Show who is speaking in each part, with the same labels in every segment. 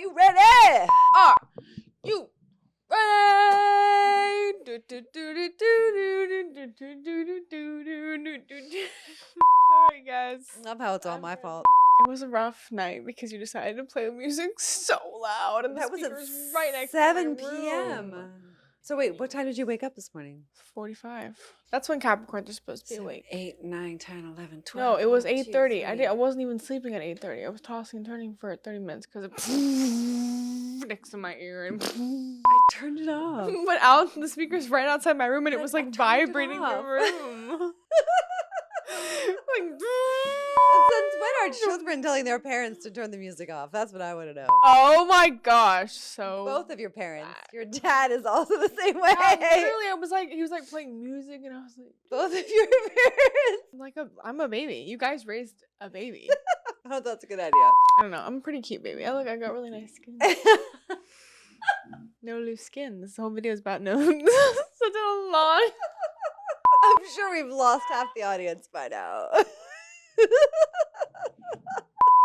Speaker 1: you ready?
Speaker 2: Are you ready? Alright, guys.
Speaker 1: Love how it's all my fault.
Speaker 2: It was a rough night because you decided to play the music so loud and the
Speaker 1: That was at
Speaker 2: speakers right next
Speaker 1: 7
Speaker 2: to my
Speaker 1: p.m.
Speaker 2: room.
Speaker 1: So wait, what time did you wake up this morning?
Speaker 2: 45. That's when Capricorns are supposed to be awake.
Speaker 1: 8, 9, 10, 11, 12.
Speaker 2: No, it was
Speaker 1: 1, 2,
Speaker 2: 8:30.
Speaker 1: 3.
Speaker 2: I wasn't even sleeping at 8:30. I was tossing and turning for 30 minutes because it next to my ear and
Speaker 1: I turned it off.
Speaker 2: went out. The speakers right outside my room and it was
Speaker 1: I
Speaker 2: like
Speaker 1: turned it
Speaker 2: vibrating the
Speaker 1: off.
Speaker 2: room. Like.
Speaker 1: Since when are children telling their parents to turn the music off? That's what I want to know.
Speaker 2: Oh my gosh! So
Speaker 1: Both of your parents. Your dad is also the same way.
Speaker 2: literally, he was like playing music, and I was like,
Speaker 1: Both of your parents.
Speaker 2: I'm a baby. You guys raised a baby.
Speaker 1: Oh, that's a good idea.
Speaker 2: I don't know. I'm a pretty cute baby. I got really nice skin. No loose skin. This whole video is about no. Such a long.
Speaker 1: I'm sure we've lost half the audience by now.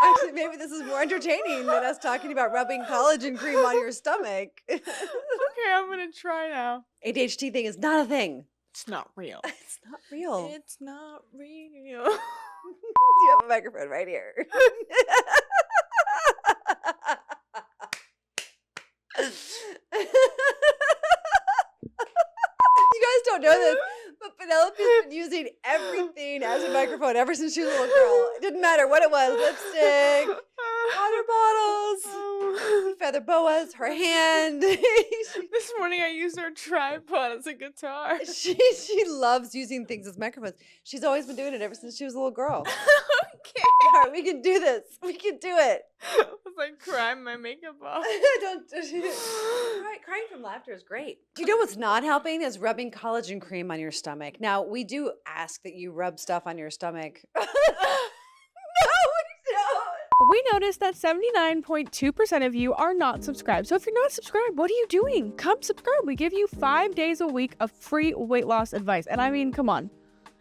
Speaker 1: Actually, maybe this is more entertaining than us talking about rubbing collagen cream on your stomach.
Speaker 2: Okay, I'm gonna try now.
Speaker 1: ADHD thing is not a thing.
Speaker 2: It's not real.
Speaker 1: It's not real.
Speaker 2: It's not real.
Speaker 1: You have a microphone right here. You guys don't know this, but Penelope's been using everything as a microphone ever since she was a little girl. It didn't matter what it was: lipstick, water bottles, feather boas, her hand.
Speaker 2: This morning I used her tripod as a guitar.
Speaker 1: She loves using things as microphones. She's always been doing it ever since she was a little girl.
Speaker 2: Okay.
Speaker 1: All right, we can do this. We can do it.
Speaker 2: I was like crying my makeup off.
Speaker 1: Don't crying from laughter is great. Do you know what's not helping is rubbing collagen cream on your stomach. Now, we do ask that you rub stuff on your stomach. No, we don't.
Speaker 2: We noticed that 79.2% of you are not subscribed. So if you're not subscribed, what are you doing? Come subscribe. We give you 5 days a week of free weight loss advice. And I mean, come on.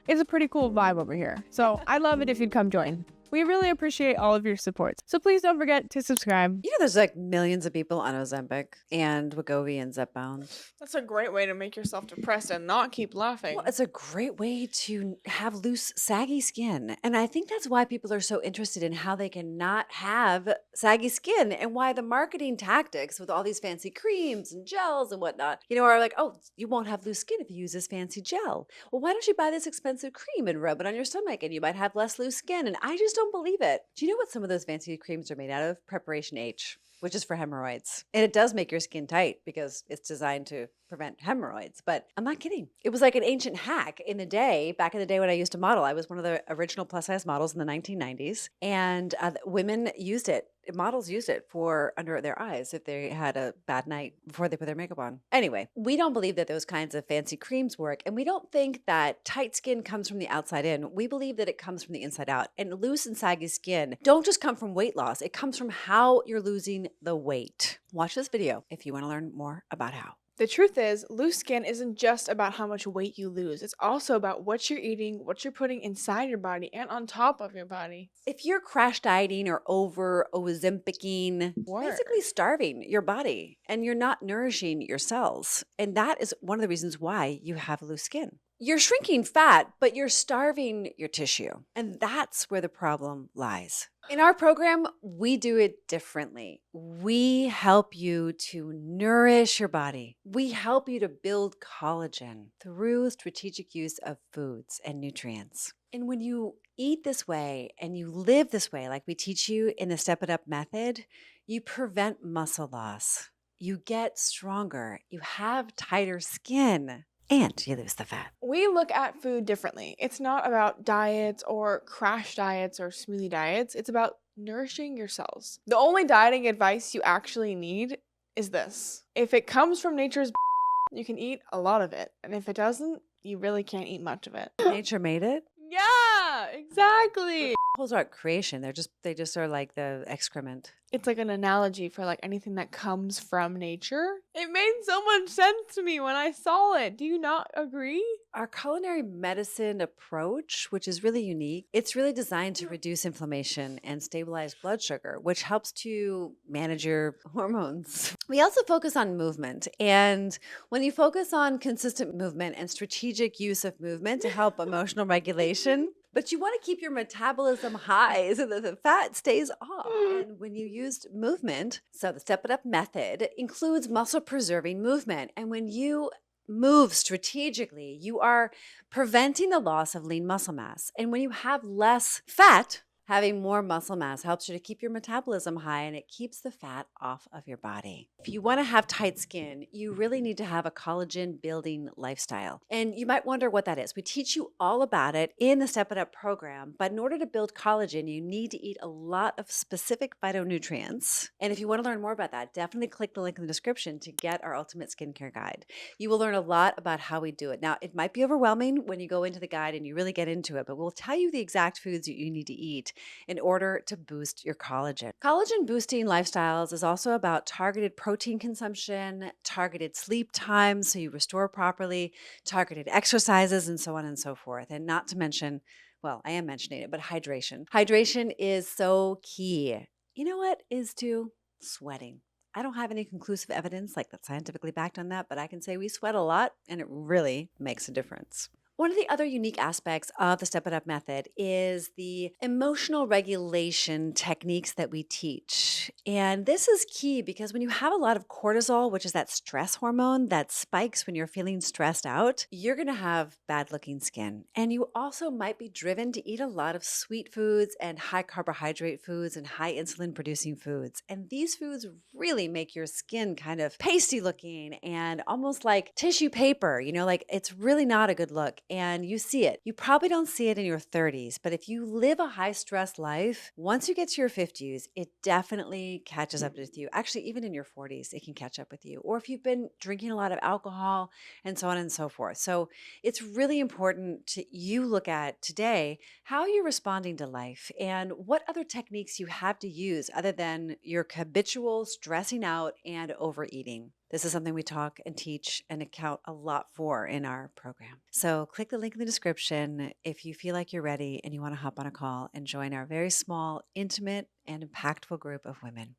Speaker 2: It's a pretty cool vibe over here. So I'd love it if you'd come join. We really appreciate all of your support. So please don't forget to subscribe.
Speaker 1: You know, there's like millions of people on Ozempic and Wegovy and Zepbound.
Speaker 2: That's a great way to make yourself depressed and not keep laughing.
Speaker 1: Well, it's a great way to have loose, saggy skin. And I think that's why people are so interested in how they can not have saggy skin and why the marketing tactics with all these fancy creams and gels and whatnot, are like, oh, you won't have loose skin if you use this fancy gel. Well, why don't you buy this expensive cream and rub it on your stomach and you might have less loose skin? And I just don't believe it. Do you know what some of those fancy creams are made out of? Preparation H, which is for hemorrhoids. And it does make your skin tight because it's designed to prevent hemorrhoids. But I'm not kidding. It was like an ancient hack back in the day when I used to model. I was one of the original plus size models in the 1990s. And women used it. Models used it for under their eyes if they had a bad night before they put their makeup on. Anyway, we don't believe that those kinds of fancy creams work. And we don't think that tight skin comes from the outside in. We believe that it comes from the inside out. And loose and saggy skin don't just come from weight loss. It comes from how you're losing the weight. Watch this video if you want to learn more about how.
Speaker 2: The truth is, loose skin isn't just about how much weight you lose. It's also about what you're eating, what you're putting inside your body, and on top of your body.
Speaker 1: If you're crash dieting or over Ozempicing, basically starving your body and you're not nourishing your cells. And that is one of the reasons why you have loose skin. You're shrinking fat, but you're starving your tissue. And that's where the problem lies. In our program, we do it differently. We help you to nourish your body. We help you to build collagen through strategic use of foods and nutrients. And when you eat this way and you live this way, like we teach you in the Step It Up method, you prevent muscle loss. You get stronger. You have tighter skin. And you lose the fat.
Speaker 2: We look at food differently. It's not about diets or crash diets or smoothie diets. It's about nourishing your cells. The only dieting advice you actually need is this. If it comes from nature's you can eat a lot of it. And if it doesn't, you really can't eat much of it.
Speaker 1: Nature made it?
Speaker 2: Yeah, exactly.
Speaker 1: Holes aren't creation. They just are like the excrement.
Speaker 2: It's like an analogy for like anything that comes from nature. It made so much sense to me when I saw it. Do you not agree?
Speaker 1: Our culinary medicine approach, which is really unique, it's really designed to reduce inflammation and stabilize blood sugar, which helps to manage your hormones. We also focus on movement. And when you focus on consistent movement and strategic use of movement to help emotional regulation, but you want to keep your metabolism high so that the fat stays off. And when you used movement, so the Step It Up method includes muscle preserving movement. And when you move strategically, you are preventing the loss of lean muscle mass. And when you have less fat, having more muscle mass helps you to keep your metabolism high and it keeps the fat off of your body. If you want to have tight skin, you really need to have a collagen building lifestyle. And you might wonder what that is. We teach you all about it in the Step It Up program, but in order to build collagen, you need to eat a lot of specific phytonutrients. And if you want to learn more about that, definitely click the link in the description to get our ultimate skincare guide. You will learn a lot about how we do it. Now, it might be overwhelming when you go into the guide and you really get into it, but we'll tell you the exact foods that you need to eat in order to boost your collagen. Collagen boosting lifestyles is also about targeted protein consumption, targeted sleep times so you restore properly, targeted exercises, and so on and so forth. And not to mention, well, I am mentioning it, but hydration. Hydration is so key. You know what is too? Sweating. I don't have any conclusive evidence like that's scientifically backed on that, but I can say we sweat a lot and it really makes a difference. One of the other unique aspects of the Step It Up method is the emotional regulation techniques that we teach. And this is key because when you have a lot of cortisol, which is that stress hormone that spikes when you're feeling stressed out, you're going to have bad looking skin. And you also might be driven to eat a lot of sweet foods and high carbohydrate foods and high insulin producing foods. And these foods really make your skin kind of pasty looking and almost like tissue paper, like it's really not a good look. And you see it. You probably don't see it in your 30s, but if you live a high stress life, once you get to your 50s, it definitely catches up with you. Actually, even in your 40s, it can catch up with you. Or if you've been drinking a lot of alcohol and so on and so forth. So it's really important to you look at today how you're responding to life and what other techniques you have to use other than your habitual stressing out and overeating. This is something we talk and teach and account a lot for in our program. So click the link in the description if you feel like you're ready and you want to hop on a call and join our very small, intimate, and impactful group of women.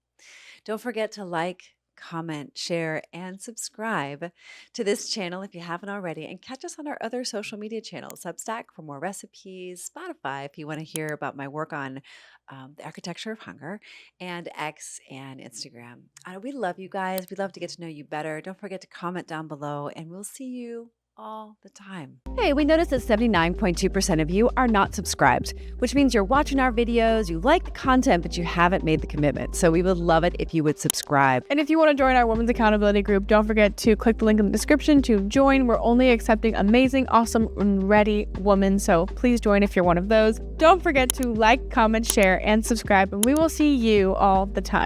Speaker 1: Don't forget to like, comment, share, and subscribe to this channel if you haven't already, and catch us on our other social media channels, Substack for more recipes, Spotify if you want to hear about my work on the architecture of hunger, and X and Instagram. We love you guys. We'd love to get to know you better. Don't forget to comment down below, and we'll see you all the time. Hey, we noticed that 79.2% of you are not subscribed, which means you're watching our videos, you like the content, but you haven't made the commitment. So we would love it if you would subscribe.
Speaker 2: And if you want to join our Women's Accountability Group, don't forget to click the link in the description to join. We're only accepting amazing, awesome, and ready women. So please join if you're one of those. Don't forget to like, comment, share, and subscribe, and we will see you all the time.